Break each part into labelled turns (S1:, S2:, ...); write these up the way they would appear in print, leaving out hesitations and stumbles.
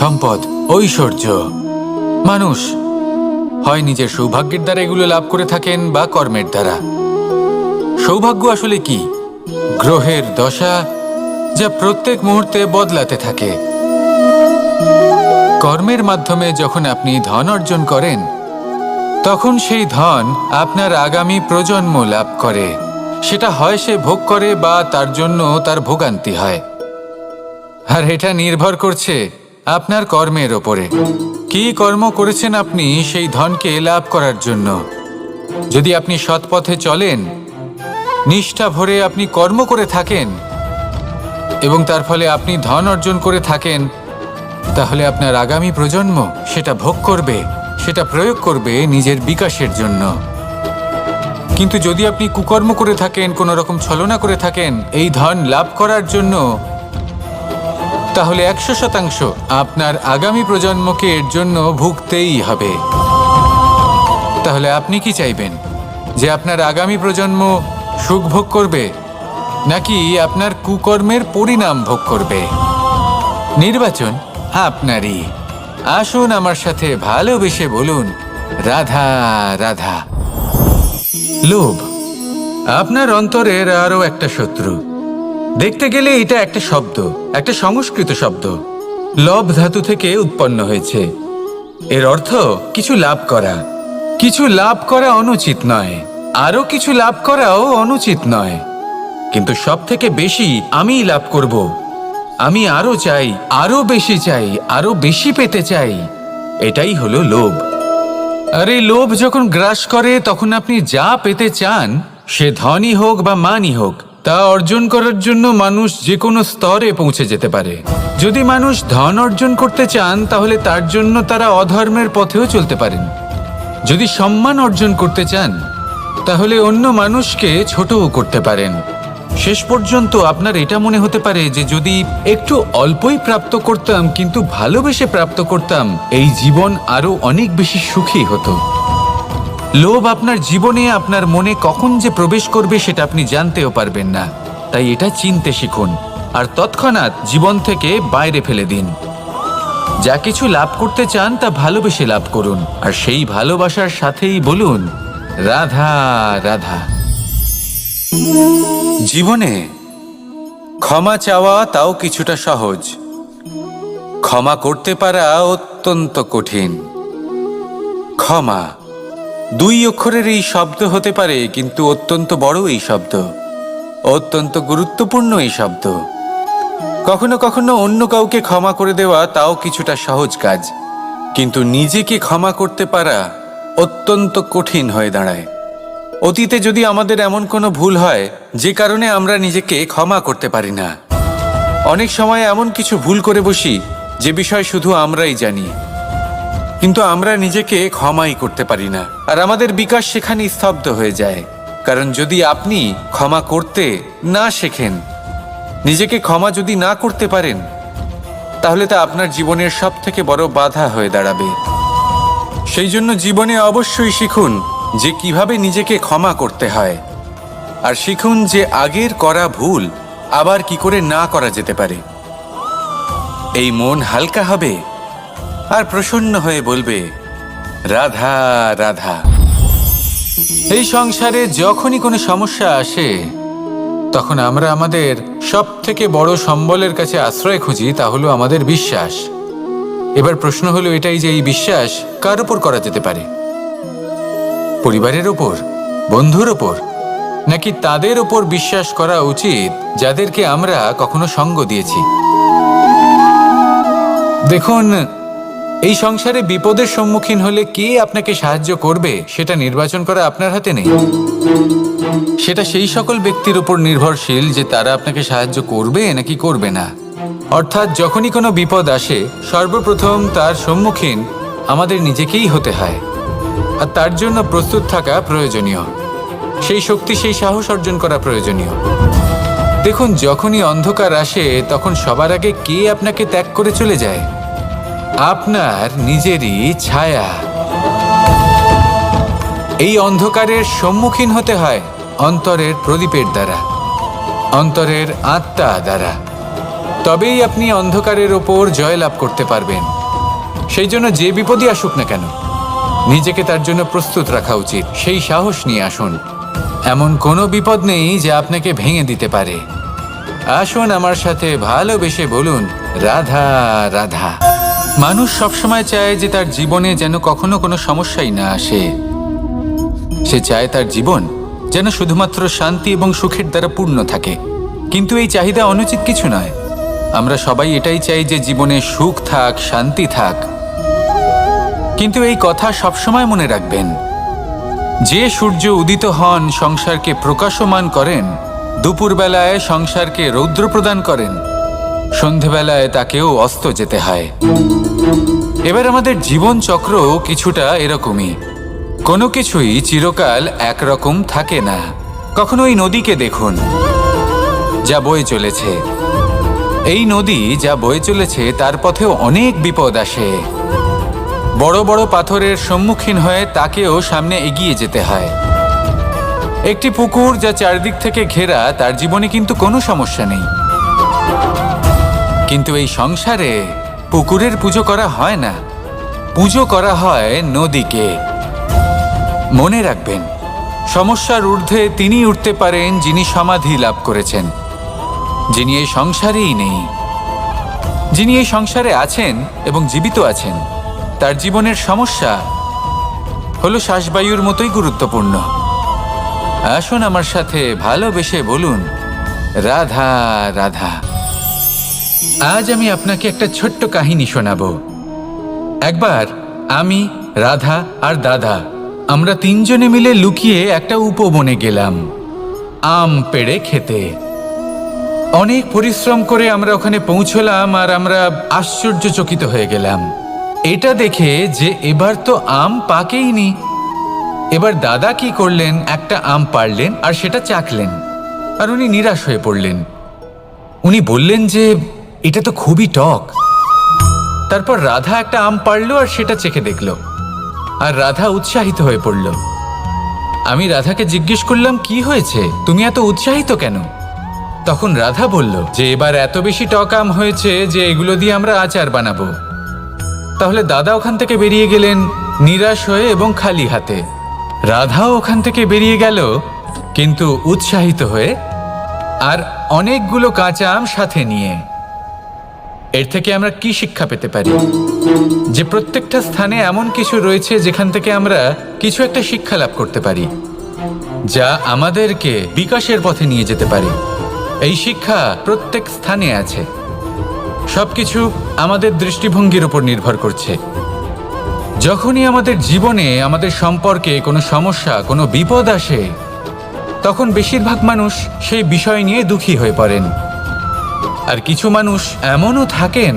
S1: সম্পদ, ঐশ্বর্য। মানুষ হয় নিজের সৌভাগ্যের দ্বারা এগুলো লাভ করে থাকেন বা কর্মের দ্বারা। সৌভাগ্য আসলে কি? গ্রহের দশা, যা প্রত্যেক মুহূর্তে বদলাতে থাকে। কর্মের মাধ্যমে যখন আপনি ধন অর্জন করেন, তখন সেই ধন আপনার আগামী প্রজন্ম লাভ করে। সেটা হয় সে ভোগ করে বা তার জন্য তার ভোগান্তি হয়। আর এটা নির্ভর করছে আপনার কর্মের ওপরে। কি কর্ম করেছেন আপনি সেই ধনকে লাভ করার জন্য? যদি আপনি সৎ পথে চলেন, নিষ্ঠা ভরে আপনি কর্ম করে থাকেন এবং তার ফলে আপনি ধন অর্জন করে থাকেন, তাহলে আপনার আগামী প্রজন্ম সেটা ভোগ করবে, সেটা প্রয়োগ করবে নিজের বিকাশের জন্য। কিন্তু যদি আপনি কুকর্ম করে থাকেন, কোনো রকম ছলনা করে থাকেন এই ধন লাভ করার জন্য, তাহলে 100% আপনার আগামী প্রজন্মকে এর জন্য ভুগতেই হবে। তাহলে আপনি কি চাইবেন? যে আপনার আগামী প্রজন্ম সুখ ভোগ করবে, নাকি আপনার কুকর্মের পরিণাম ভোগ করবে? নির্বাচন আপনারই। আসুন আমার সাথে ভালোবেসে বলুন, রাধা রাধা। লোভ আপনার অন্তরের আরও একটা শত্রু। দেখতে গেলে এটা একটা শব্দ, একটা সংস্কৃত শব্দ। লব ধাতু থেকে উৎপন্ন হয়েছে। এর অর্থ কিছু লাভ করা। কিছু লাভ করা অনুচিত নয়, আরও কিছু লাভ করাও অনুচিত নয়, কিন্তু সব থেকে বেশি আমি লাভ করব। আমি আরো চাই, আরো বেশি চাই, আরো বেশি পেতে চাই। এটাই হলো লোভ। আর এই লোভ যখন গ্রাস করে, তখন আপনি যা পেতে চান, সে ধনই হোক বা মানই হোক, তা অর্জন করার জন্য মানুষ যে কোনো স্তরে পৌঁছে যেতে পারে। যদি মানুষ ধন অর্জন করতে চান, তাহলে তার জন্য তারা অধর্মের পথেও চলতে পারেন। যদি সম্মান অর্জন করতে চান, তাহলে অন্য মানুষকে ছোটও করতে পারেন। শেষ পর্যন্ত আপনার এটা মনে হতে পারে যে যদি একটু অল্পই প্রাপ্ত করতাম, কিন্তু ভালোবেসে প্রাপ্ত করতাম, এই জীবন আরো অনেক বেশি সুখী হতো। লোভ আপনার জীবনে, আপনার মনে কখন যে প্রবেশ করবে সেটা আপনি জানতেও পারবেন না। তাই এটা চিনতে শিখুন আর তৎক্ষণাৎ জীবন থেকে বাইরে ফেলে দিন। যা কিছু লাভ করতে চান তা ভালোবেসে লাভ করুন, আর সেই ভালোবাসার সাথেই বলুন, রাধা রাধা। জীবনে ক্ষমা চাওয়া তাও কিছুটা সহজ, ক্ষমা করতে পারা অত্যন্ত কঠিন। ক্ষমা 2 অক্ষরের এই শব্দ হতে পারে, কিন্তু অত্যন্ত বড় এই শব্দ, অত্যন্ত গুরুত্বপূর্ণ এই শব্দ। কখনো কখনো অন্য কাউকে ক্ষমা করে দেওয়া তাও কিছুটা সহজ কাজ, কিন্তু নিজেকে ক্ষমা করতে পারা অত্যন্ত কঠিন হয়ে দাঁড়ায়। অতীতে যদি আমাদের এমন কোনো ভুল হয় যে কারণে আমরা নিজেকে ক্ষমা করতে পারি না, অনেক সময় এমন কিছু ভুল করে বসি যে বিষয় শুধু আমরাই জানি, কিন্তু আমরা নিজেকে ক্ষমাই করতে পারি না, আর আমাদের বিকাশ সেখানে স্তব্ধ হয়ে যায়। কারণ যদি আপনি ক্ষমা করতে না শেখেন, নিজেকে ক্ষমা যদি না করতে পারেন, তাহলে তা আপনার জীবনের সব থেকে বড় বাধা হয়ে দাঁড়াবে। সেই জন্য জীবনে অবশ্যই শিখুন যে কিভাবে নিজেকে ক্ষমা করতে হয়, আর শিখুন যে আগের করা ভুল আবার কি করে না করা যেতে পারে। এই মন হালকা হবে আর প্রসন্ন হয়ে বলবে, রাধা রাধা। এই সংসারে যখনই কোনো সমস্যা আসে, তখন আমরা আমাদের সব থেকে বড় সম্বলের কাছে আশ্রয় খুঁজি, তা হলো আমাদের বিশ্বাস। এবার প্রশ্ন হলো এটাই যে এই বিশ্বাস কার উপর করা যেতে পারে? পরিবারের ওপর, বন্ধুর ওপর, নাকি তাদের ওপর বিশ্বাস করা উচিত যাদেরকে আমরা কখনো সঙ্গ দিয়েছি? দেখুন, এই সংসারে বিপদের সম্মুখীন হলে কে আপনাকে সাহায্য করবে সেটা নির্বাচন করা আপনার হাতে নেই। সেটা সেই সকল ব্যক্তির উপর নির্ভরশীল যে তারা আপনাকে সাহায্য করবে নাকি করবে না। অর্থাৎ যখনই কোনো বিপদ আসে, সর্বপ্রথম তার সম্মুখীন আমাদের নিজেকেই হতে হয়, আর তার জন্য প্রস্তুত থাকা প্রয়োজনীয়। সেই শক্তি, সেই সাহস অর্জন করা প্রয়োজনীয়। দেখুন, যখনই অন্ধকার আসে, তখন সবার আগে কে আপনাকে ত্যাগ করে চলে যায়? আপনার নিজেরই ছায়া। এই অন্ধকারের সম্মুখীন হতে হয় অন্তরের প্রদীপের দ্বারা, অন্তরের আত্মা দ্বারা। তবেই আপনি অন্ধকারের ওপর জয়লাভ করতে পারবেন। সেই জন্য যে বিপদই আসুক না কেন, নিজেকে তার জন্য প্রস্তুত রাখা উচিত। সেই সাহস নিয়ে আসুন। এমন কোনো বিপদ নেই যা আপনাকে ভেঙে দিতে পারে। আসুন আমার সাথে ভালোবেসে বলুন, রাধা রাধা। মানুষ সবসময় চায় যে তার জীবনে যেন কখনো কোনো সমস্যাই না আসে। সে চায় তার জীবন যেন শুধুমাত্র শান্তি এবং সুখের দ্বারা পূর্ণ থাকে। কিন্তু এই চাহিদা অনুচিত কিছু নয়। আমরা সবাই এটাই চাই যে জীবনে সুখ থাক, শান্তি থাক। কিন্তু এই কথা সবসময় মনে রাখবেন, যে সূর্য উদিত হন সংসারকে প্রকাশমান করেন, দুপুরবেলায় সংসারকে রৌদ্র প্রদান করেন, সন্ধেবেলায় তাকেও অস্ত যেতে হয়। এবার আমাদের জীবন চক্র কিছুটা এরকমই। কোনো কিছুই চিরকাল একরকম থাকে না। কখনো এই নদীকে দেখুন যা বয়ে চলেছে। এই নদী যা বয়ে চলেছে তার পথেও অনেক বিপদ আসে। বড় বড় পাথরের সম্মুখীন হয়ে তাকেও সামনে এগিয়ে যেতে হয়। একটি পুকুর যা চারদিক থেকে ঘেরা, তার জীবনে কিন্তু কোনো সমস্যা নেই। কিন্তু এই সংসারে পুকুরের পুজো করা হয় না, পুজো করা হয় নদীকে। মনে রাখবেন, সমস্যার ঊর্ধ্বে তিনি উঠতে পারেন যিনি সমাধি লাভ করেছেন, যিনি এই সংসারেই নেই। যিনি এই সংসারে আছেন এবং জীবিত আছেন, তার জীবনের সমস্যা হলো শ্বাসবায়ুর মতোই গুরুত্বপূর্ণ। আসুন আমার সাথে ভালোবেসে বলুন, রাধা রাধা। আজ আমি আপনাকে একটা ছোট্ট কাহিনী শোনাবো। একবার আমি, রাধা আর দাদা, আমরা তিনজনে মিলে লুকিয়ে একটা উপবনে গেলাম আম পেড়ে খেতে। অনেক পরিশ্রম করে আমরা ওখানে পৌঁছলাম আর আমরা আশ্চর্যচকিত হয়ে গেলাম এটা দেখে যে এবার তো আম পাকেইনি। এবার দাদা কি করলেন, একটা আম পাড়লেন আর সেটা চাখলেন, আর উনি নিরাশ হয়ে পড়লেন। উনি বললেন যে এটা তো খুবই টক। তারপর রাধা একটা আম পাড়লো আর সেটা চেখে দেখলো, আর রাধা উৎসাহিত হয়ে পড়ল। আমি রাধাকে জিজ্ঞেস করলাম, কি হয়েছে, তুমি এত উৎসাহিত কেন? তখন রাধা বলল যে এবার এত বেশি টক আম হয়েছে যে এগুলো দিয়ে আমরা আচার বানাবো। তাহলে দাদা ওখান থেকে বেরিয়ে গেলেন নিরাশ হয়ে এবং খালি হাতে। রাধাও ওখান থেকে বেরিয়ে গেল কিন্তু উৎসাহিত হয়ে, আর অনেকগুলো কাঁচা আম সাথে নিয়ে। এর থেকে আমরা কি শিক্ষা পেতে পারি? যে প্রত্যেকটা স্থানে এমন কিছু রয়েছে যেখান থেকে আমরা কিছু একটা শিক্ষা লাভ করতে পারি, যা আমাদেরকে বিকাশের পথে নিয়ে যেতে পারে। এই শিক্ষা প্রত্যেক স্থানে আছে। সবকিছু আমাদের দৃষ্টিভঙ্গির উপর নির্ভর করছে। যখনই আমাদের জীবনে, আমাদের সম্পর্কে কোনো সমস্যা, কোনো বিপদ আসে, তখন বেশিরভাগ মানুষ সেই বিষয় নিয়ে দুঃখী হয়ে পড়েন। আর কিছু মানুষ এমনও থাকেন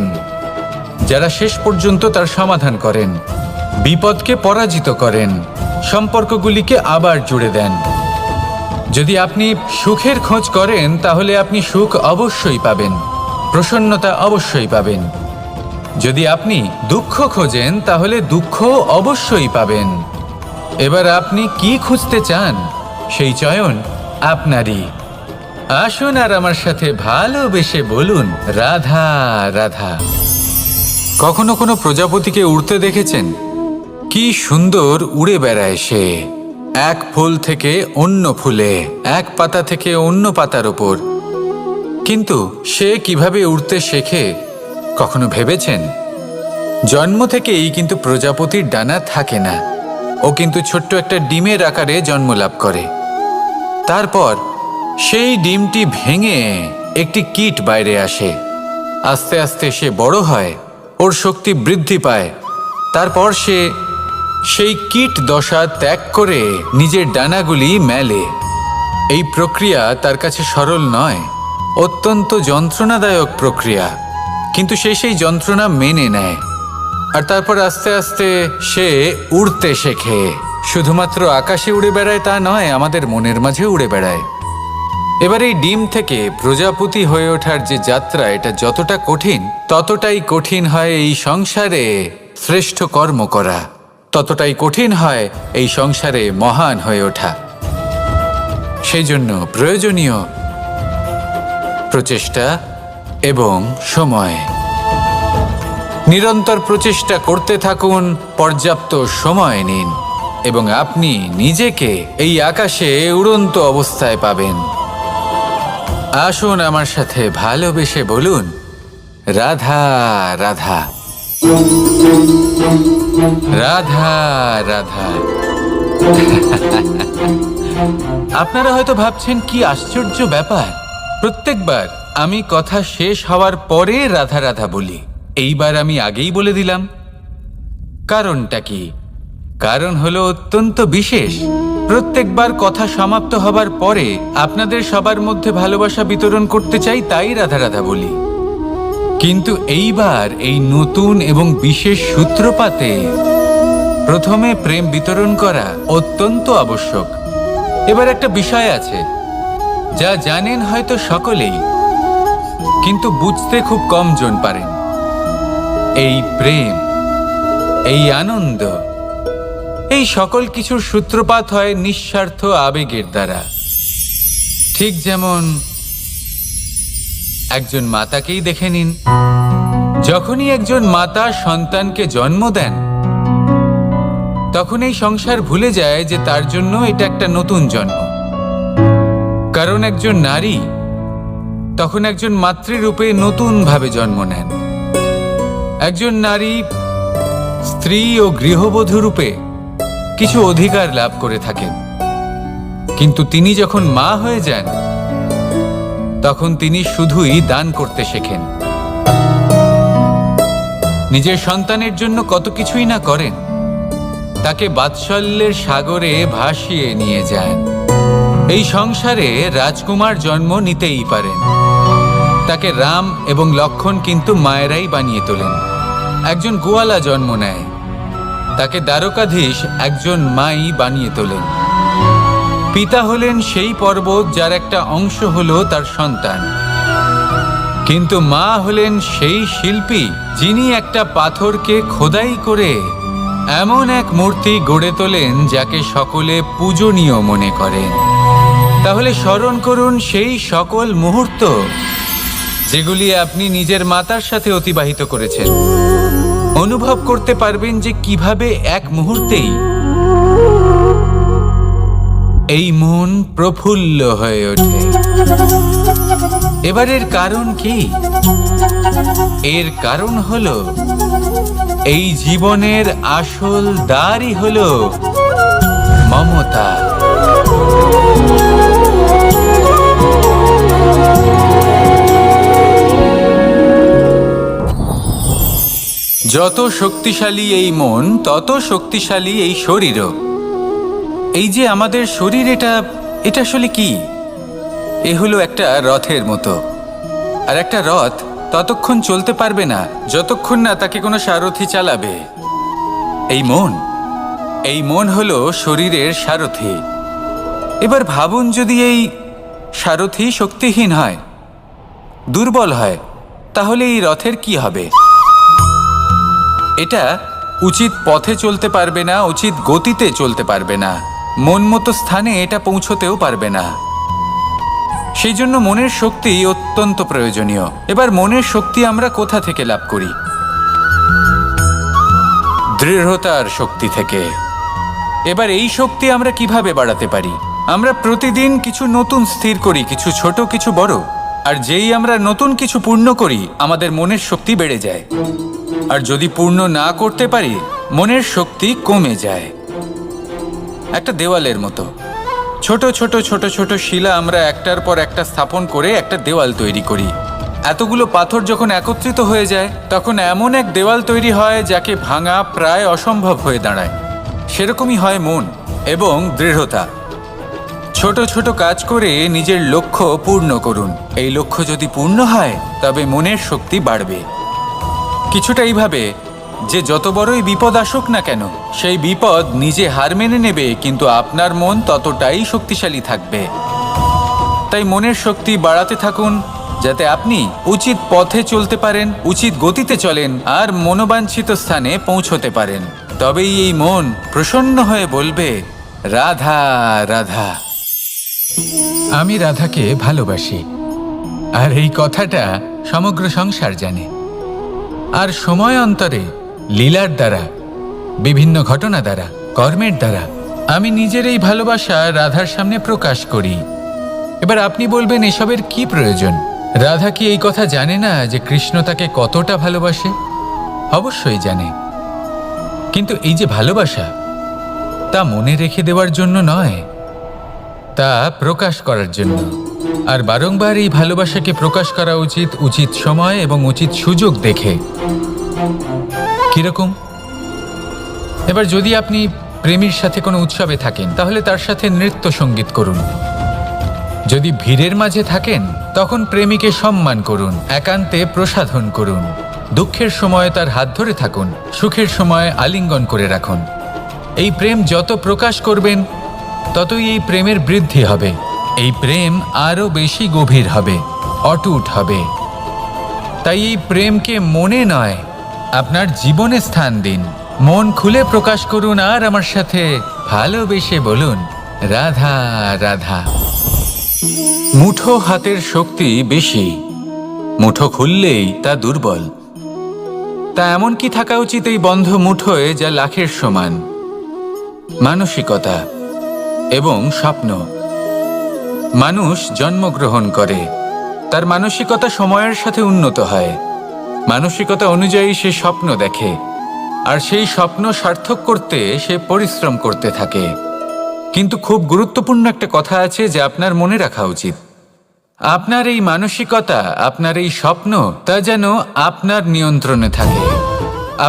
S1: যারা শেষ পর্যন্ত তার সমাধান করেন, বিপদকে পরাজিত করেন, সম্পর্কগুলিকে আবার জুড়ে দেন। যদি আপনি সুখের খোঁজ করেন তাহলে আপনি সুখ অবশ্যই পাবেন, প্রসন্নতা অবশ্যই পাবেন। যদি আপনি দুঃখ খোঁজেন তাহলে দুঃখ অবশ্যই পাবেন। এবার আপনি কি খুঁজতে চান, সেই চয়ন আপনারই। আসুন আর আমার সাথে ভালোবেসে বলুন, রাধা রাধা। কখনো কোনো প্রজাপতিকে উড়তে দেখেছেন? কি সুন্দর উড়ে বেড়ায় সে, এক ফুল থেকে অন্য ফুলে, এক পাতা থেকে অন্য পাতার ওপর। কিন্তু সে কিভাবে উড়তে শেখে কখনো ভেবেছেন? জন্ম থেকেই কিন্তু প্রজাপতির ডানা থাকে না। ও কিন্তু ছোট্ট একটা ডিমের আকারে জন্ম লাভ করে। তারপর সেই ডিমটি ভেঙে একটি কীট বাইরে আসে। আস্তে আস্তে সে বড় হয়, ওর শক্তি বৃদ্ধি পায়। তারপর সে সেই কীট দশা ত্যাগ করে নিজের ডানাগুলি মেলে। এই প্রক্রিয়া তার কাছে সরল নয়, অত্যন্ত যন্ত্রণাদায়ক প্রক্রিয়া, কিন্তু সে সেই যন্ত্রণা মেনে নেয়। আর তারপর আস্তে আস্তে সে উড়তে শেখে। শুধুমাত্র আকাশে উড়ে বেড়ায় তা নয়, আমাদের মনের মাঝে উড়ে বেড়ায়। এবার এই ডিম থেকে প্রজাপতি হয়ে ওঠার যে যাত্রা, এটা যতটা কঠিন, ততটাই কঠিন হয় এই সংসারে শ্রেষ্ঠ কর্ম করা, ততটাই কঠিন হয় এই সংসারে মহান হয়ে ওঠা। সেই জন্য প্রয়োজনীয় প্রচেষ্টা এবং সময়। নিরন্তর প্রচেষ্টা করতে থাকুন, পর্যাপ্ত সময় নিন এবং আপনি নিজেকে এই আকাশে উড়ন্ত অবস্থায় পাবেন। আসুন আমার সাথে ভালোবেসে বলুন, রাধা রাধা, রাধা রাধা। আপনারা হয়তো ভাবছেন কি আশ্চর্য ব্যাপার, প্রত্যেকবার আমি কথা শেষ হওয়ার পরে রাধা রাধা বলি। এইবার আমি আগেই বলে দিলাম। কারণটা কি? কারণ হলো অত্যন্ত বিশেষ। প্রত্যেকবার কথা সমাপ্ত হবার পরে আপনাদের সবার মধ্যে ভালোবাসা বিতরণ করতে চাই, তাই রাধা রাধা বলি। কিন্তু এইবার এই নতুন এবং বিশেষ সূত্রপাতে প্রথমে প্রেম বিতরণ করা অত্যন্ত আবশ্যক। এবার একটা বিষয় আছে যা জানেন হয়তো সকলেই, কিন্তু বুঝতে খুব কম জন পারেন। এই প্রেম, এই আনন্দ, এই সকল কিছুর সূত্রপাত হয় নিঃস্বার্থ আবেগের দ্বারা। ঠিক যেমন একজন মাতাকেই দেখে নিন। যখনই একজন মাতা সন্তানকে জন্ম দেন, তখন এই সংসার ভুলে যায় যে তার জন্য এটা একটা নতুন জন্ম। কারণ একজন নারী তখন একজন মাতৃরূপে নতুনভাবে জন্ম নেন। একজন নারী স্ত্রী ও গৃহবধূ রূপে কিছু অধিকার লাভ করে থাকেন, কিন্তু তিনি যখন মা হয়ে যান তখন তিনি শুধুই দান করতে শেখেন। নিজের সন্তানের জন্য কত কিছুই না করেন, তাকে বাৎসল্যের সাগরে ভাসিয়ে নিয়ে যান। এই সংসারে রাজকুমার জন্ম নিতেই পারেন, তাকে রাম এবং লক্ষ্মণ কিন্তু মায়েরাই বানিয়ে তোলেন। একজন গোয়ালা জন্ম নেয়, তাকে দ্বারকাধীশ একজন মাই বানিয়ে তোলেন। পিতা হলেন সেই পর্বত যার একটা অংশ হলো তার সন্তান, কিন্তু মা হলেন সেই শিল্পী যিনি একটা পাথরকে খোদাই করে এমন এক মূর্তি গড়ে তোলেন যাকে সকলে পূজনীয় মনে করেন। তাহলে স্মরণ করুন সেই সকল মুহূর্ত যেগুলি আপনি নিজের মাতার সাথে অতিবাহিত করেছেন। অনুভব করতে পারবেন যে কিভাবে এক মুহূর্তেই এই মন প্রফুল্ল হয়ে ওঠে। এবার এর কারণ কি? এর কারণ হলো এই জীবনের আসল দ্বারই হলো মমতা। যত শক্তিশালী এই মন, তত শক্তিশালী এই শরীরও। এই যে আমাদের শরীর, এটা আসলে কি? এ হলো একটা রথের মতো। আর একটা রথ ততক্ষণ চলতে পারবে না যতক্ষণ না তাকে কোনো সারথি চালাবে। এই মন হলো শরীরের সারথি। এবার ভাবুন, যদি এই সারথি শক্তিহীন হয়, দুর্বল হয়, তাহলে এই রথের কি হবে? এটা উচিত পথে চলতে পারবে না, উচিত গতিতে চলতে পারবে না, মন মতো স্থানে এটা পৌঁছতেও পারবে না। সেই জন্য মনের শক্তি অত্যন্ত প্রয়োজনীয়। এবার মনের শক্তি আমরা কোথা থেকে লাভ করি? দৃঢ়তার শক্তি থেকে। এবার এই শক্তি আমরা কিভাবে বাড়াতে পারি? আমরা প্রতিদিন কিছু নতুন স্থির করি, কিছু ছোট কিছু বড়। আর যেই আমরা নতুন কিছু পূর্ণ করি, আমাদের মনের শক্তি বেড়ে যায়। আর যদি পূর্ণ না করতে পারি, মনের শক্তি কমে যায়। একটা দেওয়ালের মতো ছোট ছোট ছোট ছোট শিলা আমরা একটার পর একটা স্থাপন করে একটা দেওয়াল তৈরি করি। এতগুলো পাথর যখন একত্রিত হয়ে যায়, তখন এমন এক দেওয়াল তৈরি হয় যাকে ভাঙা প্রায় অসম্ভব হয়ে দাঁড়ায়। সেরকমই হয় মন এবং দৃঢ়তা। ছোট ছোট কাজ করে নিজের লক্ষ্য পূর্ণ করুন। এই লক্ষ্য যদি পূর্ণ হয়, তবে মনের শক্তি বাড়বে। কিছুটা এইভাবে যে যত বড়ই বিপদ আসুক না কেন, সেই বিপদ নিজে হার মেনে নেবে, কিন্তু আপনার মন ততটাই শক্তিশালী থাকবে। তাই মনের শক্তি বাড়াতে থাকুন, যাতে আপনি উচিত পথে চলতে পারেন, উচিত গতিতে চলেন আর মনোবাঞ্ছিত স্থানে পৌঁছতে পারেন। তবেই এই মন প্রসন্ন হয়ে বলবে, রাধা রাধা। আমি রাধাকে ভালোবাসি। আর এই কথাটা সমগ্র সংসার জানে। আর সময় অন্তরে লীলার দ্বারা, বিভিন্ন ঘটনা দ্বারা, কর্মের দ্বারা আমি নিজের এই ভালোবাসা রাধার সামনে প্রকাশ করি। এবার আপনি বলবেন, এসবের কি প্রয়োজন? রাধা কি এই কথা জানে না যে কৃষ্ণ তাকে কতটা ভালোবাসে? অবশ্যই জানে, কিন্তু এই যে ভালোবাসা, তা মনে রেখে দেওয়ার জন্য নয়, তা প্রকাশ করার জন্য। আর বারংবার এই ভালোবাসাকে প্রকাশ করা উচিত, উচিত সময় এবং উচিত সুযোগ দেখে। কিরকম? এবার যদি আপনি প্রেমীর সাথে কোনো উৎসবে থাকেন, তাহলে তার সাথে নৃত্য সঙ্গীত করুন। যদি ভিড়ের মাঝে থাকেন, তখন প্রেমীকে সম্মান করুন, একান্তে প্রসাধন করুন। দুঃখের সময় তার হাত ধরে থাকুন, সুখের সময় আলিঙ্গন করে রাখুন। এই প্রেম যত প্রকাশ করবেন, ততই এই প্রেমের বৃদ্ধি হবে। এই প্রেম আরও বেশি গভীর হবে, অটুট হবে। তাই এই প্রেমকে মনে নয়, আপনার জীবনে স্থান দিন। মন খুলে প্রকাশ করুন আর আমার সাথে ভালোবেসে বলুন, রাধা রাধা। মুঠো হাতের শক্তি বেশি, মুঠো খুললেই তা দুর্বল। তা এমন কি থাকা উচিত এই বন্ধ মুঠোয় যা লাখের সমান? মানসিকতা এবং স্বপ্ন। মানুষ জন্মগ্রহণ করে, তার মানসিকতা সময়ের সাথে উন্নত হয়। মানসিকতা অনুযায়ী সে স্বপ্ন দেখে, আর সেই স্বপ্ন সার্থক করতে সে পরিশ্রম করতে থাকে। কিন্তু খুব গুরুত্বপূর্ণ একটা কথা আছে যা আপনার মনে রাখা উচিত। আপনার এই মানসিকতা, আপনার এই স্বপ্ন, তা যেন আপনার নিয়ন্ত্রণে থাকে।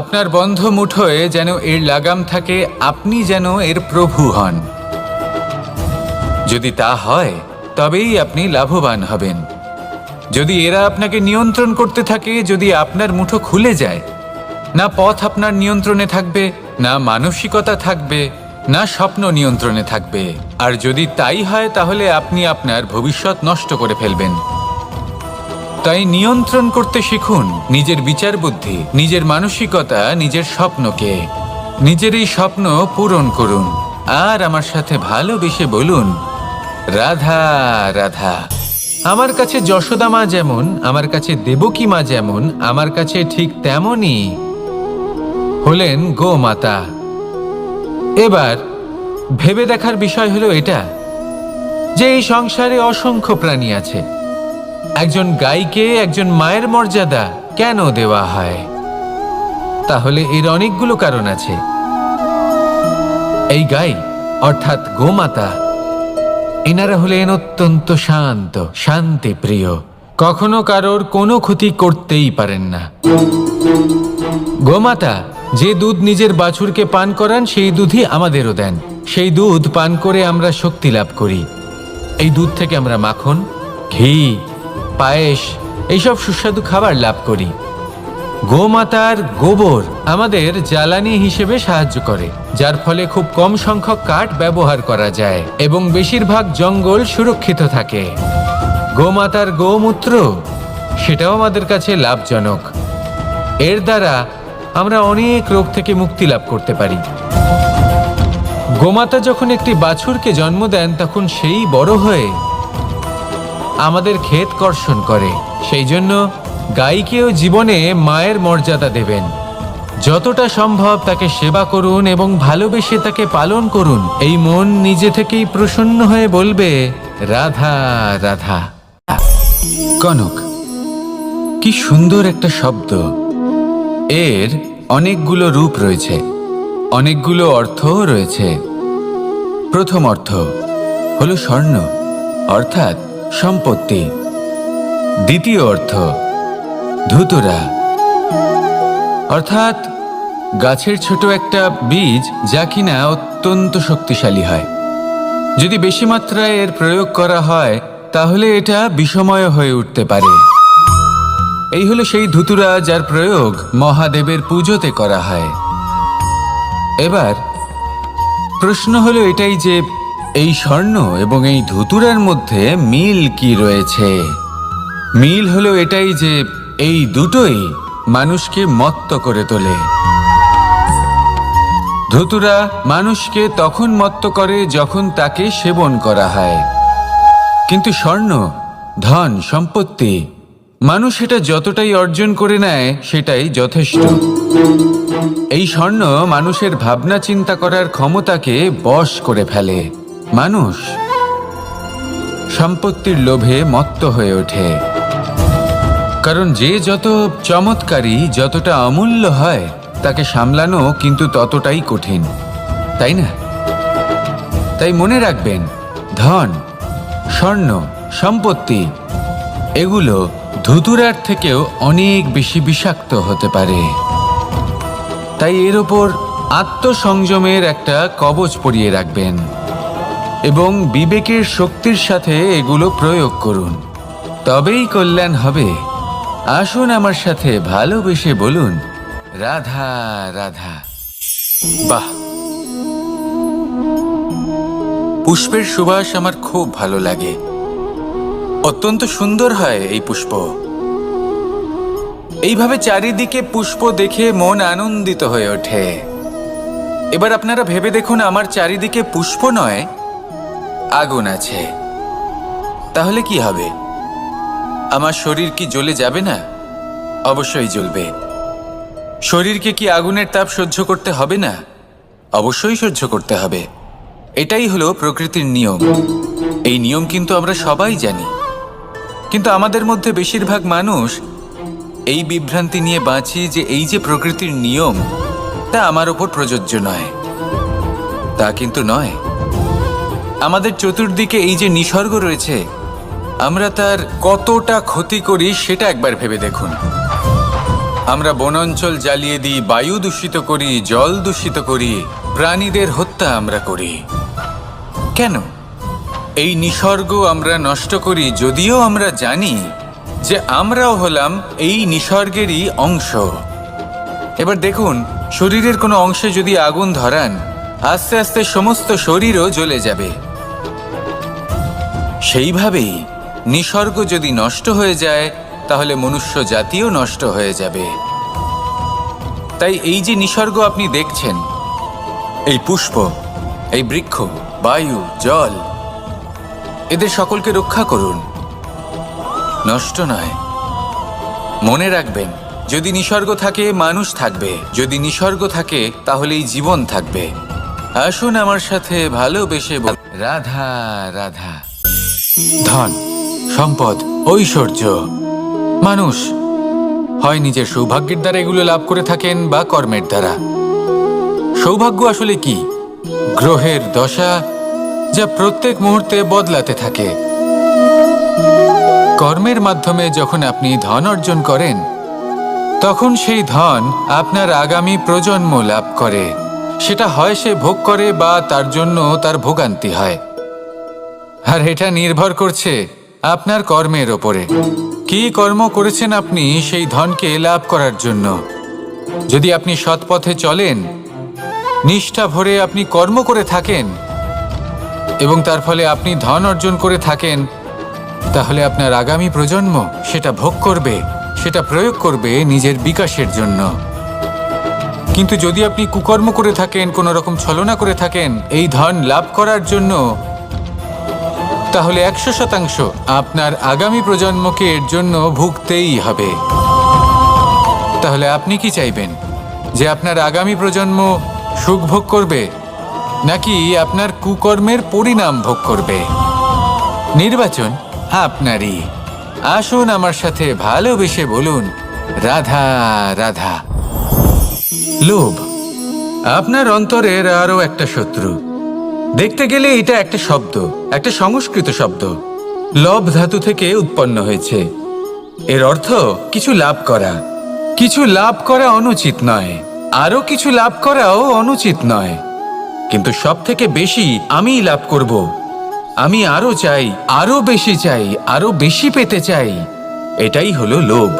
S1: আপনার বন্ধ মুঠোয় যেন এর লাগাম থাকে, আপনি যেন এর প্রভু হন। যদি তা হয়, তবেই আপনি লাভবান হবেন। যদি এরা আপনাকে নিয়ন্ত্রণ করতে থাকে, যদি আপনার মুঠো খুলে যায়, না পথ আপনার নিয়ন্ত্রণে থাকবে, না মানসিকতা থাকবে, না স্বপ্ন নিয়ন্ত্রণে থাকবে। আর যদি তাই হয়, তাহলে আপনি আপনার ভবিষ্যৎ নষ্ট করে ফেলবেন। তাই নিয়ন্ত্রণ করতে শিখুন নিজের বিচার বুদ্ধি, নিজের মানসিকতা, নিজের স্বপ্নকে। নিজের এই স্বপ্ন পূরণ করুন আর আমার সাথে ভালোবেসে বলুন, রাধা রাধা। আমার কাছে যশোদা মা যেমন, আমার কাছে দেবকী মা যেমন, আমার কাছে ঠিক তেমনই হলেন গোমাতা। এবার ভেবে দেখার বিষয় হলো এটা যে এই সংসারে অসংখ্য প্রাণী আছে। একজন গাইকে একজন মায়ের মর্যাদা কেন দেওয়া হয়? তাহলে এর অনেকগুলো কারণ আছে। এই গাই অর্থাৎ গোমাতা, এনারা হলেন অত্যন্ত শান্ত, শান্তিপ্রিয়, কখনো কারোর কোনো ক্ষতি করতেই পারেন না। গোমাতা যে দুধ নিজের বাছুরকে পান করান, সেই দুধই আমাদেরও দেন। সেই দুধ পান করে আমরা শক্তি লাভ করি। এই দুধ থেকে আমরা মাখন, ঘি, পায়েস, এইসব সুস্বাদু খাবার লাভ করি। গোমাতার গোবর আমাদের জ্বালানি হিসেবে সাহায্য করে, যার ফলে খুব কম সংখ্যক কাঠ ব্যবহার করা যায় এবং বেশিরভাগ জঙ্গল সুরক্ষিত থাকে। গোমাতার গোমূত্র, সেটাও আমাদের কাছে লাভজনক। এর দ্বারা আমরা অনেক রোগ থেকে মুক্তি লাভ করতে পারি। গোমাতা যখন একটি বাছুরকে জন্ম দেন, তখন সেই বড় হয়ে আমাদের ক্ষেত কর্ষণ করে। সেই জন্য গাইকেও জীবনে মায়ের মর্যাদা দেবেন। যতটা সম্ভব তাকে সেবা করুন এবং ভালোবেসে তাকে পালন করুন। এই মন নিজে থেকেই প্রসন্ন হয়ে বলবে, রাধা রাধা। কনক, কি সুন্দর একটা শব্দ। এর অনেকগুলো রূপ রয়েছে, অনেকগুলো অর্থও রয়েছে। প্রথম অর্থ হলো স্বর্ণ, অর্থাৎ সম্পত্তি। দ্বিতীয় অর্থ ধুতুরা, অর্থাৎ গাছের ছোট একটা বীজ, যা কিনা অত্যন্ত শক্তিশালী হয়। যদি বেশি মাত্রায় এর প্রয়োগ করা হয়, তাহলে এটা বিষময় হয়ে উঠতে পারে। এই হলো সেই ধুতুরা যার প্রয়োগ মহাদেবের পুজোতে করা হয়। এবার প্রশ্ন হলো এটাই যে এই স্বর্ণ এবং এই ধুতুরার মধ্যে মিল কি রয়েছে? মিল হলো এটাই যে এই দুটোই মানুষকে মত্ত করে তোলে। ধুতুরা মানুষকে তখন মত্ত করে যখন তাকে সেবন করা হয়, কিন্তু স্বর্ণ, ধন, সম্পত্তি মানুষ এটা যতটাই অর্জন করে নেয় সেটাই যথেষ্ট। এই স্বর্ণ মানুষের ভাবনা চিন্তা করার ক্ষমতাকে বশ করে ফেলে। মানুষ সম্পত্তির লোভে মত্ত হয়ে ওঠে, কারণ যে যত চমৎকারী, যতটা অমূল্য হয়, তাকে সামলানো কিন্তু ততটাই কঠিন, তাই না? তাই মনে রাখবেন, ধন, স্বর্ণ, সম্পত্তি এগুলো ধুতুরার থেকেও অনেক বেশি বিষাক্ত হতে পারে। তাই এর ওপর আত্মসংযমের একটা কবচ পরিয়ে রাখবেন এবং বিবেকের শক্তির সাথে এগুলো প্রয়োগ করুন, তবেই কল্যাণ হবে। আসুন আমার সাথে ভালোবেসে বলুন, রাধা রাধা। বাহ, পুষ্পের সুবাস আমার খুব ভালো লাগে। অত্যন্ত সুন্দর হয় এই পুষ্প। এইভাবে চারিদিকে পুষ্প দেখে মন আনন্দিত হয়ে ওঠে। এবার আপনারা ভেবে দেখুন, আমার চারিদিকে পুষ্প নয়, আগুন আছে। তাহলে কি হবে? আমার শরীর কি জ্বলে যাবে না? অবশ্যই জ্বলবে। শরীরকে কি আগুনের তাপ সহ্য করতে হবে না? অবশ্যই সহ্য করতে হবে। এটাই হলো প্রকৃতির নিয়ম। এই নিয়ম কিন্তু আমরা সবাই জানি, কিন্তু আমাদের মধ্যে বেশিরভাগ মানুষ এই বিভ্রান্তি নিয়ে বাঁচি যে এই যে প্রকৃতির নিয়ম, তা আমার ওপর প্রযোজ্য নয়। তা কিন্তু নয়। আমাদের চতুর্দিকে এই যে নিসর্গ রয়েছে, আমরা তার কতটা ক্ষতি করি সেটা একবার ভেবে দেখুন। আমরা বনাঞ্চল জ্বালিয়ে দিই, বায়ু দূষিত করি, জল দূষিত করি, প্রাণীদের হত্যা আমরা করি। কেন? এই নিসর্গ আমরা নষ্ট করি, যদিও আমরা জানি যে আমরাও হলাম এই নিসর্গেরই অংশ। এবার দেখুন, শরীরের কোনো অংশে যদি আগুন ধরান, আস্তে আস্তে সমস্ত শরীরও জ্বলে যাবে। সেইভাবেই নিসর্গ যদি নষ্ট হয়ে যায়, তাহলে মনুষ্য জাতিও নষ্ট হয়ে যাবে। তাই এই যে নিসর্গ আপনি দেখছেন, এই পুষ্প, এই বৃক্ষ, বায়ু, জল, এদের সকলকে রক্ষা করুন, নষ্ট নয়। মনে রাখবেন, যদি নিসর্গ থাকে মানুষ থাকবে, যদি নিসর্গ থাকে তাহলেই জীবন থাকবে। আসুন আমার সাথে ভালোবেসে বল, রাধা রাধা। ধন, সম্পদ, ঐশ্বর্য, মানুষ হয় নিজের সৌভাগ্যের দ্বারা এগুলো লাভ করে থাকেন বা কর্মের দ্বারা। সৌভাগ্য আসলে কি? গ্রহের দশা, যা প্রত্যেক মুহূর্তে বদলাতে থাকে। কর্মের মাধ্যমে যখন আপনি ধন অর্জন করেন, তখন সেই ধন আপনার আগামী প্রজন্ম লাভ করে। সেটা হয় সে ভোগ করে বা তার জন্য তার ভোগান্তি হয়। আর এটা নির্ভর করছে আপনার কর্মের ওপরে। কি কর্ম করেছেন আপনি সেই ধনকে লাভ করার জন্য? যদি আপনি সৎ পথে চলেন, নিষ্ঠা ভরে আপনি কর্ম করে থাকেন এবং তার ফলে আপনি ধন অর্জন করে থাকেন, তাহলে আপনার আগামী প্রজন্ম সেটা ভোগ করবে, সেটা প্রয়োগ করবে নিজের বিকাশের জন্য। কিন্তু যদি আপনি কুকর্ম করে থাকেন, কোনো রকম ছলনা করে থাকেন এই ধন লাভ করার জন্য, তাহলে 100% আপনার আগামী প্রজন্মকে এর জন্য ভুগতেই হবে। তাহলে আপনি কি চাইবেন? যে আপনার আগামী প্রজন্ম সুখ ভোগ করবে, নাকি আপনার কুকর্মের পরিণাম ভোগ করবে? নির্বাচন আপনারই। আসুন আমার সাথে ভালোবেসে বলুন, রাধা রাধা। লোভ আপনার অন্তরের আরও একটা শত্রু। দেখতে গেলে এটা একটা শব্দ, একটা সংস্কৃত শব্দ, লব ধাতু থেকে উৎপন্ন হয়েছে। এর অর্থ কিছু লাভ করা। কিছু লাভ করা অনুচিত নয়, আরো কিছু লাভ করাও অনুচিত নয়, কিন্তু সব থেকে বেশি আমিই লাভ করব, আমি আরো চাই, আরো বেশি চাই, আরো বেশি পেতে চাই, এটাই হলো লোভ।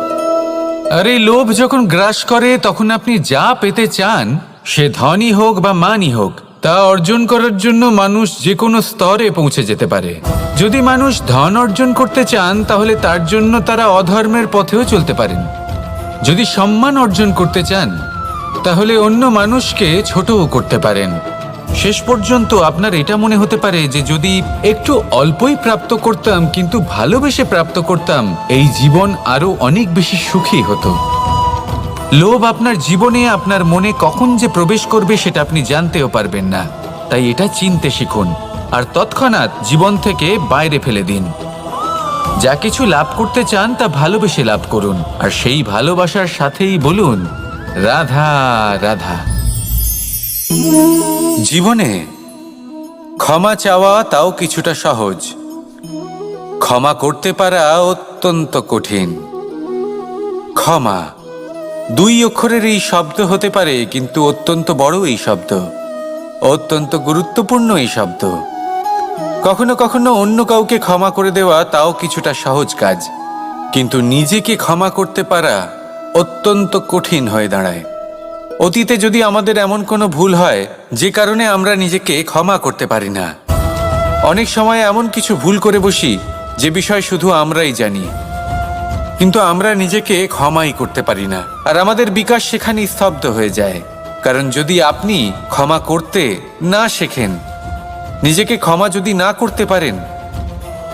S1: আর এই লোভ যখন গ্রাস করে, তখন আপনি যা পেতে চান, সে ধনই হোক বা মানই হোক, তা অর্জন করার জন্য মানুষ যে কোনো স্তরে পৌঁছে যেতে পারে। যদি মানুষ ধন অর্জন করতে চান, তাহলে তার জন্য তারা অধর্মের পথেও চলতে পারেন। যদি সম্মান অর্জন করতে চান, তাহলে অন্য মানুষকে ছোটও করতে পারেন। শেষ পর্যন্ত আপনার এটা মনে হতে পারে যে যদি একটু অল্পই প্রাপ্ত করতাম, কিন্তু ভালোবেসে প্রাপ্ত করতাম, এই জীবন আরো অনেক বেশি সুখী হতো। লোভ আপনার জীবনে, আপনার মনে কখন যে প্রবেশ করবে সেটা আপনি জানতেও পারবেন না। তাই এটা চিনতে শিখুন আর তৎক্ষণাৎ জীবন থেকে বাইরে ফেলে দিন। যা কিছু লাভ করতে চান তা ভালোবেসে লাভ করুন, আর সেই ভালোবাসার সাথেই বলুন রাধা রাধা। জীবনে ক্ষমা চাওয়া তাও কিছুটা সহজ, ক্ষমা করতে পারা অত্যন্ত কঠিন। ক্ষমা 2 অক্ষরের এই শব্দ হতে পারে, কিন্তু অত্যন্ত বড় এই শব্দ, অত্যন্ত গুরুত্বপূর্ণ এই শব্দ। কখনো কখনো অন্য কাউকে ক্ষমা করে দেওয়া তাও কিছুটা সহজ কাজ, কিন্তু নিজেকে ক্ষমা করতে পারা অত্যন্ত কঠিন হয়ে দাঁড়ায়। অতীতে যদি আমাদের এমন কোনো ভুল হয় যে কারণে আমরা নিজেকে ক্ষমা করতে পারি না, অনেক সময় এমন কিছু ভুল করে বসি যে বিষয় শুধু আমরাই জানি, কিন্তু আমরা নিজেকে ক্ষমাই করতে পারি না, আর আমাদের বিকাশ সেখানেই স্তব্ধ হয়ে যায়। কারণ যদি আপনি ক্ষমা করতে না শেখেন, নিজেকে ক্ষমা যদি না করতে পারেন,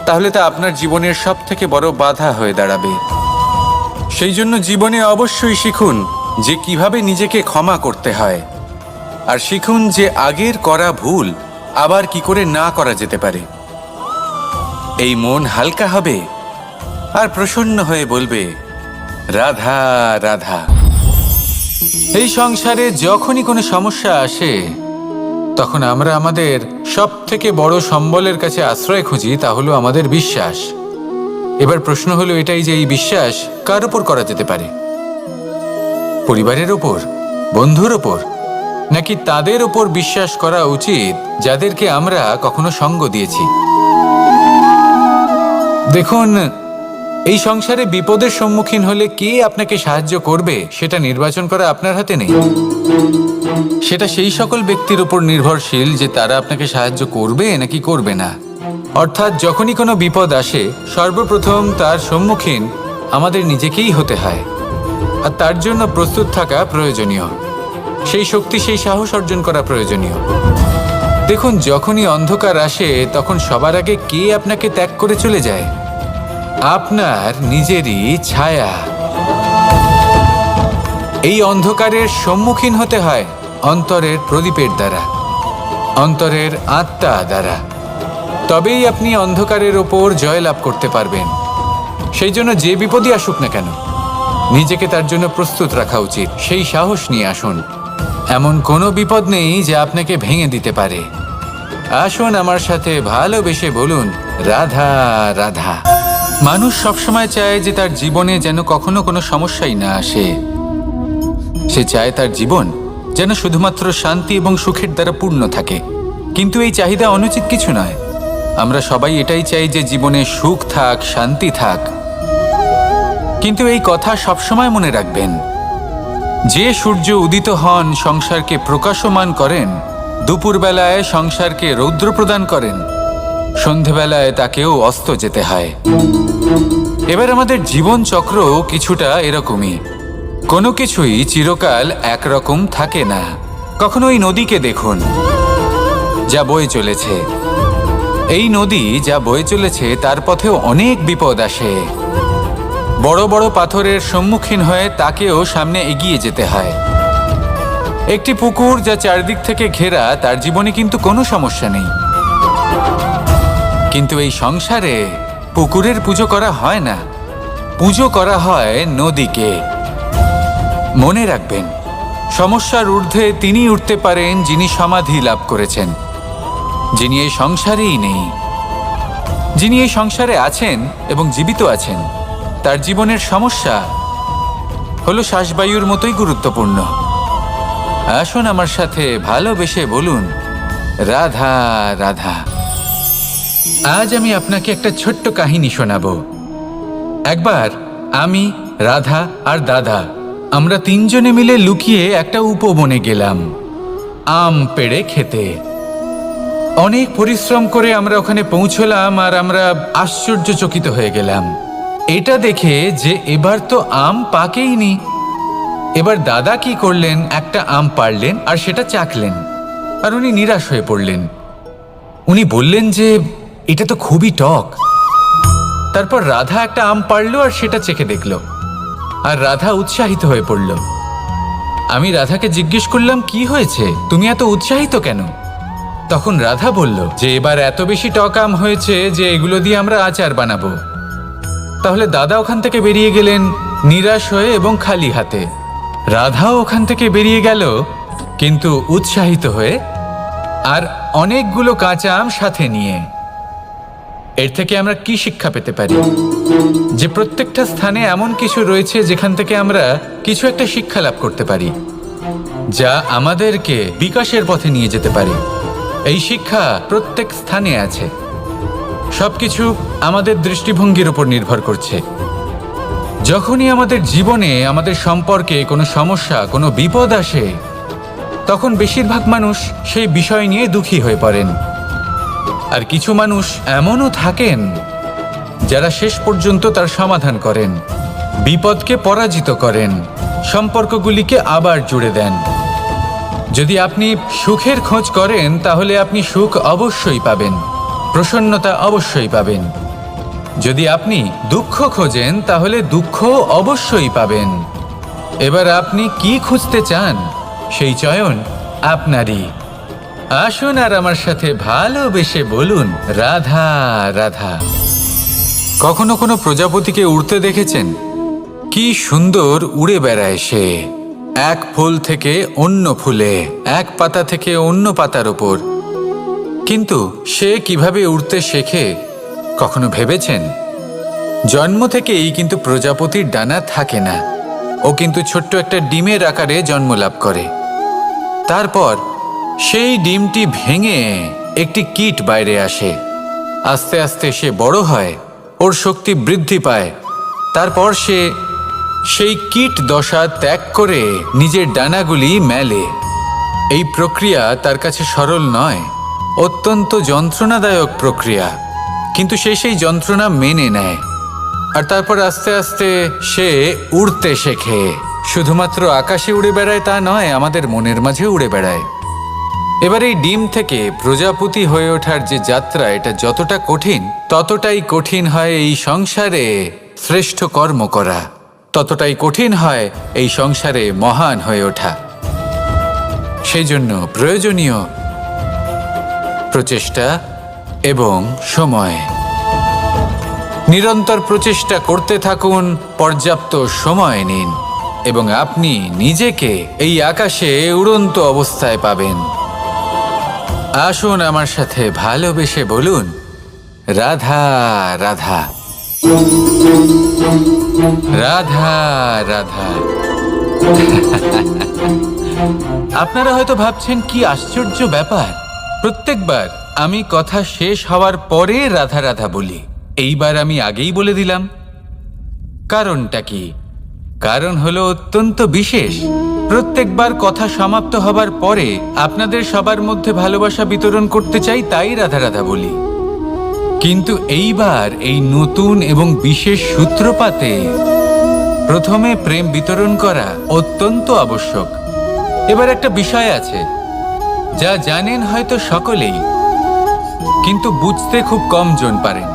S1: তাহলে তা আপনার জীবনের সবথেকে বড় বাধা হয়ে দাঁড়াবে। সেই জন্য জীবনে অবশ্যই শিখুন যে কিভাবে নিজেকে ক্ষমা করতে হয়, আর শিখুন যে আগের করা ভুল আবার কি করে না করা যেতে পারে। এই মন হালকা হবে আর প্রসন্ন হয়ে বলবে রাধা রাধা। এই সংসারে যখনই কোনো সমস্যা আসে, তখন আমরা আমাদের সব থেকে বড় সম্বলের কাছে আশ্রয় খুঁজি, তা হলো আমাদের বিশ্বাস। এবার প্রশ্ন হলো এটাই যে এই বিশ্বাস কার উপর করা যেতে পারে? পরিবারের ওপর, বন্ধুর ওপর, নাকি তাদের ওপর বিশ্বাস করা উচিত যাদেরকে আমরা কখনো সঙ্গ দিয়েছি? দেখুন, এই সংসারে বিপদের সম্মুখীন হলে কে আপনাকে সাহায্য করবে সেটা নির্বাচন করা আপনার হাতে নেই। সেটা সেই সকল ব্যক্তির উপর নির্ভরশীল যে তারা আপনাকে সাহায্য করবে নাকি করবে না। অর্থাৎ যখনই কোনো বিপদ আসে, সর্বপ্রথম তার সম্মুখীন আমাদের নিজেকেই হতে হয়, আর তার জন্য প্রস্তুত থাকা প্রয়োজনীয়। সেই শক্তি, সেই সাহস অর্জন করা প্রয়োজনীয়। দেখুন, যখনই অন্ধকার আসে তখন সবার আগে কে আপনাকে ত্যাগ করে চলে যায়? আপনার নিজেরই ছায়া। এই অন্ধকারের সম্মুখীন হতে হয় অন্তরের প্রদীপের দ্বারা, অন্তরের আত্মা দ্বারা। তবেই আপনি অন্ধকারের ওপর জয়লাভ করতে পারবেন। সেই জন্য যে বিপদই আসুক না কেন, নিজেকে তার জন্য প্রস্তুত রাখা উচিত। সেই সাহস নিয়ে আসুন। এমন কোনো বিপদ নেই যে আপনাকে ভেঙে দিতে পারে। আসুন আমার সাথে ভালোবেসে বলুন রাধা রাধা। মানুষ সবসময় চায় যে তার জীবনে যেন কখনো কোনো সমস্যাই না আসে। সে চায় তার জীবন যেন শুধুমাত্র শান্তি এবং সুখের দ্বারা পূর্ণ থাকে। কিন্তু এই চাহিদা অনুচিত কিছু নয়। আমরা সবাই এটাই চাই যে জীবনে সুখ থাক, শান্তি থাক। কিন্তু এই কথা সবসময় মনে রাখবেন, যে সূর্য উদিত হন সংসারকে প্রকাশমান করেন, দুপুরবেলায় সংসারকে রৌদ্র প্রদান করেন, সন্ধেবেলায় তাকেও অস্ত যেতে হয়। এবার আমাদের জীবন চক্র কিছুটা এরকমই। কোনো কিছুই চিরকাল একরকম থাকে না। কখনো এই নদীকে দেখুন যা বয়ে চলেছে। এই নদী যা বয়ে চলেছে তার পথেও অনেক বিপদ আসে। বড় বড় পাথরের সম্মুখীন হয়ে তাকেও সামনে এগিয়ে যেতে হয়। একটি পুকুর যা চারদিক থেকে ঘেরা, তার জীবনে কিন্তু কোনো সমস্যা নেই। কিন্তু এই সংসারে পুকুরের পুজো করা হয় না, পুজো করা হয় নদীকে। মনে রাখবেন, সমস্যার ঊর্ধ্বে তিনি উঠতে পারেন যিনি সমাধি লাভ করেছেন, যিনি এই সংসারেই নেই। যিনি এই সংসারে আছেন এবং জীবিত আছেন, তার জীবনের সমস্যা হলো শ্বাসবায়ুর মতোই গুরুত্বপূর্ণ। আসুন আমার সাথে ভালোবেসে বলুন রাধা রাধা। আজ আমি আপনাকে একটা ছোট্ট কাহিনী শোনাবো। একবার আমি, রাধা আর দাদা, আমরা তিনজনে মিলে লুকিয়ে একটা উপবনে গেলাম আম পেড়ে খেতে। অনেক পরিশ্রম করে আমরা ওখানে পৌঁছলাম, আর আমরা আশ্চর্যচকিত হয়ে গেলাম এটা দেখে যে এবার তো আম পাকেইনি। এবার দাদা কি করলেন, একটা আম পাড়লেন আর সেটা চাখলেন। আর উনি নিরাশ হয়ে পড়লেন। উনি বললেন যে এটা তো খুবই টক। তারপর রাধা একটা আম পাড়ল আর সেটা চেখে দেখল, আর রাধা উৎসাহিত হয়ে পড়ল। আমি রাধাকে জিজ্ঞেস করলাম, কি হয়েছে, তুমি এত উৎসাহিত কেন? তখন রাধা বলল যে এবার এত বেশি টক আম হয়েছে যে এগুলো দিয়ে আমরা আচার বানাবো। তাহলে দাদা ওখান থেকে বেরিয়ে গেলেন নিরাশ হয়ে এবং খালি হাতে। রাধাও ওখান থেকে বেরিয়ে গেল কিন্তু উৎসাহিত হয়ে, আর অনেকগুলো কাঁচা আম সাথে নিয়ে। এর থেকে আমরা কি শিক্ষা পেতে পারি? যে প্রত্যেকটা স্থানে এমন কিছু রয়েছে যেখান থেকে আমরা কিছু একটা শিক্ষা লাভ করতে পারি, যা আমাদেরকে বিকাশের পথে নিয়ে যেতে পারে। এই শিক্ষা প্রত্যেক স্থানে আছে। সবকিছু আমাদের দৃষ্টিভঙ্গির উপর নির্ভর করছে। যখনই আমাদের জীবনে, আমাদের সম্পর্কে কোনো সমস্যা, কোনো বিপদ আসে, তখন বেশিরভাগ মানুষ সেই বিষয় নিয়ে দুঃখী হয়ে পড়েন। আর কিছু মানুষ এমনও থাকেন যারা শেষ পর্যন্ত তার সমাধান করেন, বিপদকে পরাজিত করেন, সম্পর্কগুলিকে আবার জুড়ে দেন। যদি আপনি সুখের খোঁজ করেন তাহলে আপনি সুখ অবশ্যই পাবেন, প্রসন্নতা অবশ্যই পাবেন। যদি আপনি দুঃখ খোঁজেন তাহলে দুঃখ অবশ্যই পাবেন। এবার আপনি কি খুঁজতে চান সেই চয়ন আপনারই। আসুন আর আমার সাথে ভালোবেসে বলুন, রাধা রাধা। কখনো কোনো প্রজাপতিকে উড়তে দেখেছেন? কি সুন্দর উড়ে বেড়ায় সে, এক ফুল থেকে অন্য ফুলে, এক পাতা থেকে অন্য পাতার ওপর। কিন্তু সে কিভাবে উড়তে শেখে কখনো ভেবেছেন? জন্ম থেকেই কিন্তু প্রজাপতির ডানা থাকে না। ও কিন্তু ছোট্ট একটা ডিমের আকারে জন্ম লাভ করে। তারপর সেই ডিমটি ভেঙে একটি কীট বাইরে আসে। আস্তে আস্তে সে বড় হয়, ওর শক্তি বৃদ্ধি পায়। তারপর সে সেই কীট দশা ত্যাগ করে নিজের ডানাগুলি মেলে। এই প্রক্রিয়া তার কাছে সরল নয়, অত্যন্ত যন্ত্রণাদায়ক প্রক্রিয়া, কিন্তু সে সেই যন্ত্রণা মেনে নেয়। আর তারপর আস্তে আস্তে সে উড়তে শেখে। শুধুমাত্র আকাশে উড়ে বেড়ায় তা নয়, আমাদের মনের মাঝে উড়ে বেড়ায়। এবার এই ডিম থেকে প্রজাপতি হয়ে ওঠার যে যাত্রা, এটা যতটা কঠিন, ততটাই কঠিন হয় এই সংসারে শ্রেষ্ঠ কর্ম করা, ততটাই কঠিন হয় এই সংসারে মহান হয়ে ওঠা। সেই জন্য প্রয়োজনীয় প্রচেষ্টা এবং সময়। নিরন্তর প্রচেষ্টা করতে থাকুন, পর্যাপ্ত সময় নিন, এবং আপনি নিজেকে এই আকাশে উড়ন্ত অবস্থায় পাবেন। আসুন আমার সাথে ভালোবেসে বলুন, রাধা রাধা রাধা রাধা। আপনারা হয়তো ভাবছেন কি আশ্চর্য ব্যাপার, প্রত্যেকবার আমি কথা শেষ হওয়ার পরে রাধা রাধা বলি। এইবার আমি আগেই বলে দিলাম। কারণটা কি? কারণ হলো অত্যন্ত বিশেষ। প্রত্যেকবার কথা সমাপ্ত হবার পরে আপনাদের সবার মধ্যে ভালোবাসা বিতরণ করতে চাই, তাই রাধা রাধা বলি। কিন্তু এইবার এই নতুন এবং বিশেষ সূত্রপাতে প্রথমে প্রেম বিতরণ করা অত্যন্ত আবশ্যক। এবার একটা বিষয় আছে যা জানেন হয়তো সকলেই, কিন্তু বুঝতে খুব কম জন পারেন।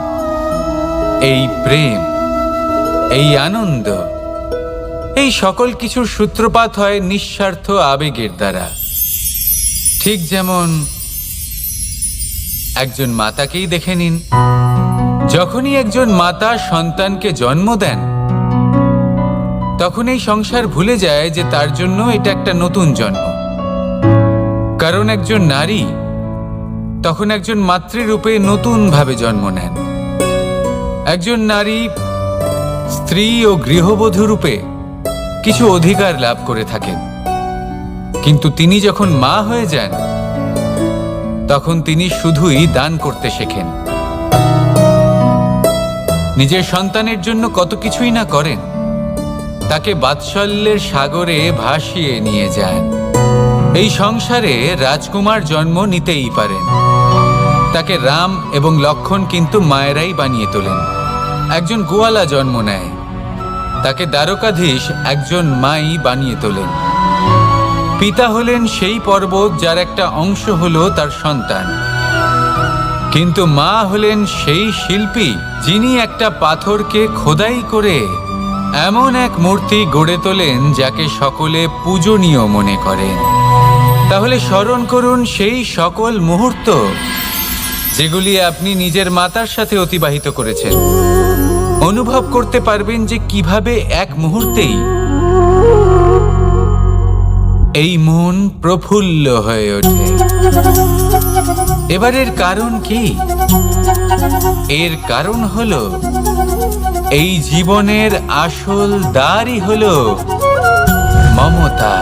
S1: এই প্রেম, এই আনন্দ, এই সকল কিছুর সূত্রপাত হয় নিঃস্বার্থ আবেগের দ্বারা। ঠিক যেমন একজন মাতাকেই দেখে নিন। যখনই একজন মাতা সন্তানকে জন্ম দেন, তখন এই সংসার ভুলে যায় যে তার জন্য এটা একটা নতুন জন্ম। কারণ একজন নারী তখন একজন মাতৃরূপে নতুনভাবে জন্ম নেন। একজন নারী স্ত্রী ও গৃহবধূ রূপে কিছু অধিকার লাভ করে থাকেন, কিন্তু তিনি যখন মা হয়ে যান তখন তিনি শুধুই দান করতে শেখেন। নিজের সন্তানের জন্য কত কিছুই না করেন, তাকে বাৎসল্যের সাগরে ভাসিয়ে নিয়ে যান। এই সংসারে রাজকুমার জন্ম নিতেই পারেন, তাকে রাম এবং লক্ষ্মণ কিন্তু মায়েরাই বানিয়ে তোলেন। একজন গোয়ালা জন্ম নেয়, তাকে দ্বারকাধীশ একজন মাই বানিয়ে তোলেন। পিতা হলেন সেই পর্বত যার একটা অংশ হলো তার সন্তান, কিন্তু মা হলেন সেই শিল্পী যিনি একটা পাথরকে খোদাই করে এমন এক মূর্তি গড়ে তোলেন যাকে সকলে পূজনীয় মনে করেন। তাহলে স্মরণ করুন সেই সকল মুহূর্ত যেগুলি আপনি নিজের মাতার সাথে অতিবাহিত করেছেন। অনুভব করতে পারবেন যে কিভাবে এক মুহূর্তেই এই মন প্রফুল্ল হয়ে ওঠে। এবারের কারণ কি? এর কারণ হলো এই জীবনের আসল দ্বারই হলো মমতা।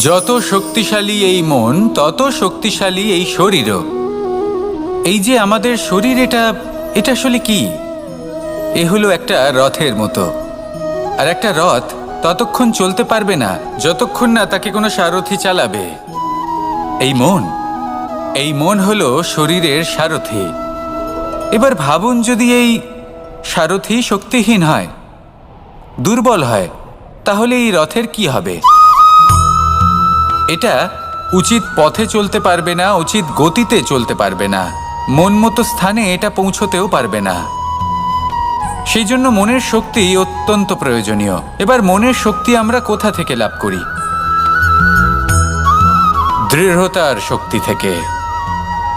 S1: যত শক্তিশালী এই মন, তত শক্তিশালী এই শরীরও। এই যে আমাদের শরীর, এটা আসলে কি? এ হলো একটা রথের মতো। আর একটা রথ ততক্ষণ চলতে পারবে না যতক্ষণ না তাকে কোনো সারথি চালাবে। এই মন হলো শরীরের সারথি। এবার ভাবুন, যদি এই সারথি শক্তিহীন হয়, দুর্বল হয়, তাহলে এই রথের কি হবে? এটা উচিত পথে চলতে পারবে না, উচিত গতিতে চলতে পারবে না, মন মতো স্থানে এটা পৌঁছতেও পারবে না। সেই জন্য মনের শক্তি অত্যন্ত প্রয়োজনীয়। এবার মনের শক্তি আমরা কোথা থেকে লাভ করি? দৃঢ়তার শক্তি থেকে।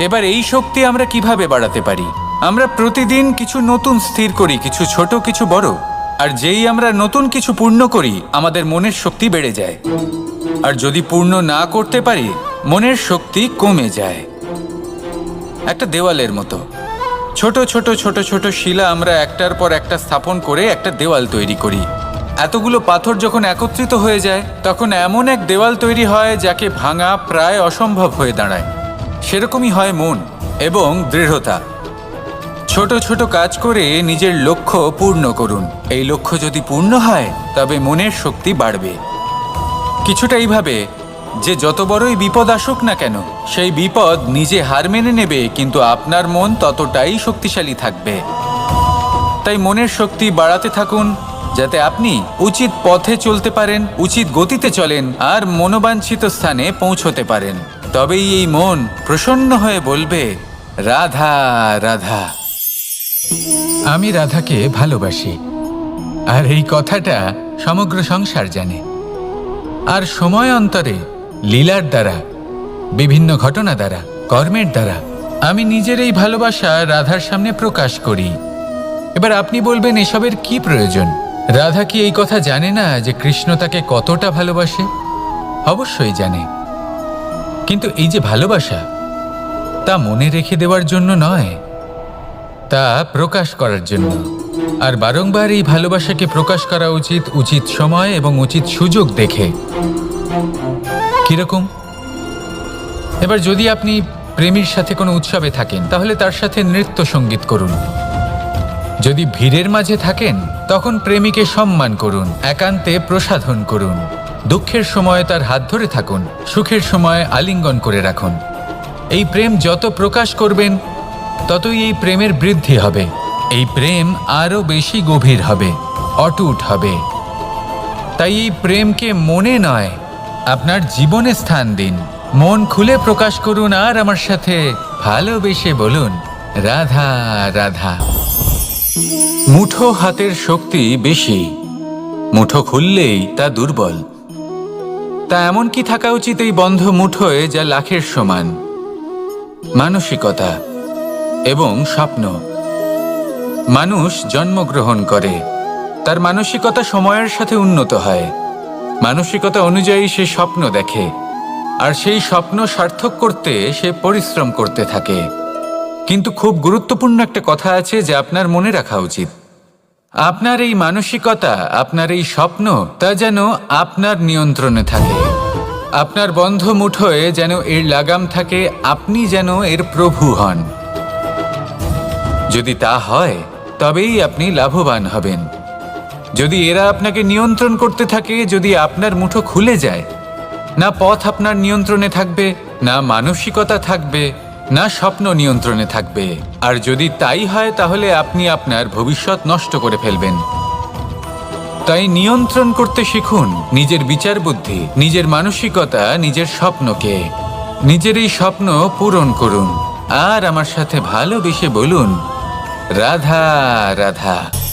S1: এবার এই শক্তি আমরা কিভাবে বাড়াতে পারি? আমরা প্রতিদিন কিছু নতুন স্থির করি, কিছু ছোট কিছু বড়। আর যেই আমরা নতুন কিছু পূর্ণ করি, আমাদের মনের শক্তি বেড়ে যায়। আর যদি পূর্ণ না করতে পারি, মনের শক্তি কমে যায়। একটা দেওয়ালের মতো ছোট ছোট ছোট ছোট শিলা আমরা একটার পর একটা স্থাপন করে একটা দেওয়াল তৈরি করি। এতগুলো পাথর যখন একত্রিত হয়ে যায়, তখন এমন এক দেওয়াল তৈরি হয় যাকে ভাঙা প্রায় অসম্ভব হয়ে দাঁড়ায়। সেরকমই হয় মন এবং দৃঢ়তা। ছোট ছোট কাজ করে নিজের লক্ষ্য পূর্ণ করুন। এই লক্ষ্য যদি পূর্ণ হয়, তবে মনের শক্তি বাড়বে। কিছুটা এইভাবে যে যত বড়ই বিপদ আসুক না কেন, সেই বিপদ নিজে হার মেনে নেবে, কিন্তু আপনার মন ততটাই শক্তিশালী থাকবে। তাই মনের শক্তি বাড়াতে থাকুন, যাতে আপনি উচিত পথে চলতে পারেন, উচিত গতিতে চলেন আর মনোবাঞ্ছিত স্থানে পৌঁছতে পারেন। তবেই এই মন প্রসন্ন হয়ে বলবে, রাধা রাধা। আমি রাধাকে ভালোবাসি। আর এই কথাটা সমগ্র সংসার জানে। আর সময় অন্তরে লীলার দ্বারা, বিভিন্ন ঘটনা দ্বারা, কর্মের দ্বারা আমি নিজের এই ভালোবাসা রাধার সামনে প্রকাশ করি। এবার আপনি বলবেন, এসবের কি প্রয়োজন? রাধা কি এই কথা জানে না যে কৃষ্ণ তাকে কতটা ভালোবাসে? অবশ্যই জানে। কিন্তু এই যে ভালোবাসা, তা মনে রেখে দেওয়ার জন্য নয়, তা প্রকাশ করার জন্য। আর বারংবার এই ভালোবাসাকে প্রকাশ করা উচিত, উচিত সময় এবং উচিত সুযোগ দেখে। কিরকম? এবার যদি আপনি প্রেমীর সাথে কোনো উৎসবে থাকেন, তাহলে তার সাথে নৃত্য সঙ্গীত করুন। যদি ভিড়ের মাঝে থাকেন, তখন প্রেমীকে সম্মান করুন, একান্তে প্রসাধন করুন। দুঃখের সময় তার হাত ধরে থাকুন, সুখের সময় আলিঙ্গন করে রাখুন। এই প্রেম যত প্রকাশ করবেন, ততই এই প্রেমের বৃদ্ধি হবে। এই প্রেম আরও বেশি গভীর হবে, অটুট হবে। তাই এই প্রেমকে মনে নয়, আপনার জীবনে স্থান দিন। মন খুলে প্রকাশ করুন আর আমার সাথে ভালোবেসে বলুন, রাধা রাধা। মুঠো হাতের শক্তি বেশি, মুঠো খুললেই তা দুর্বল। তা এমন কি থাকা উচিত এই বন্ধ মুঠোয় যা লাখের সমান? মানসিকতা এবং স্বপ্ন। মানুষ জন্মগ্রহণ করে, তার মানসিকতা সময়ের সাথে উন্নত হয়। মানসিকতা অনুযায়ী সে স্বপ্ন দেখে, আর সেই স্বপ্ন সার্থক করতে সে পরিশ্রম করতে থাকে। কিন্তু খুব গুরুত্বপূর্ণ একটা কথা আছে যা আপনার মনে রাখা উচিত। আপনার এই মানসিকতা, আপনার এই স্বপ্ন, তা যেন আপনার নিয়ন্ত্রণে থাকে। আপনার বন্ধ মুঠোয় যেন এর লাগাম থাকে, আপনি যেন এর প্রভু হন। যদি তা হয়, তবেই আপনি লাভবান হবেন। যদি এরা আপনাকে নিয়ন্ত্রণ করতে থাকে, যদি আপনার মুঠো খুলে যায়, না পথ আপনার নিয়ন্ত্রণে থাকবে, না মানসিকতা থাকবে, না স্বপ্ন নিয়ন্ত্রণে থাকবে। আর যদি তাই হয় তাহলে আপনি আপনার ভবিষ্যৎ নষ্ট করে ফেলবেন। তাই নিয়ন্ত্রণ করতে শিখুন নিজের বিচার বুদ্ধি, নিজের মানসিকতা, নিজের স্বপ্নকে। নিজের এই স্বপ্ন পূরণ করুন আর আমার সাথে ভালোবেসে বলুন রাধা রাধা।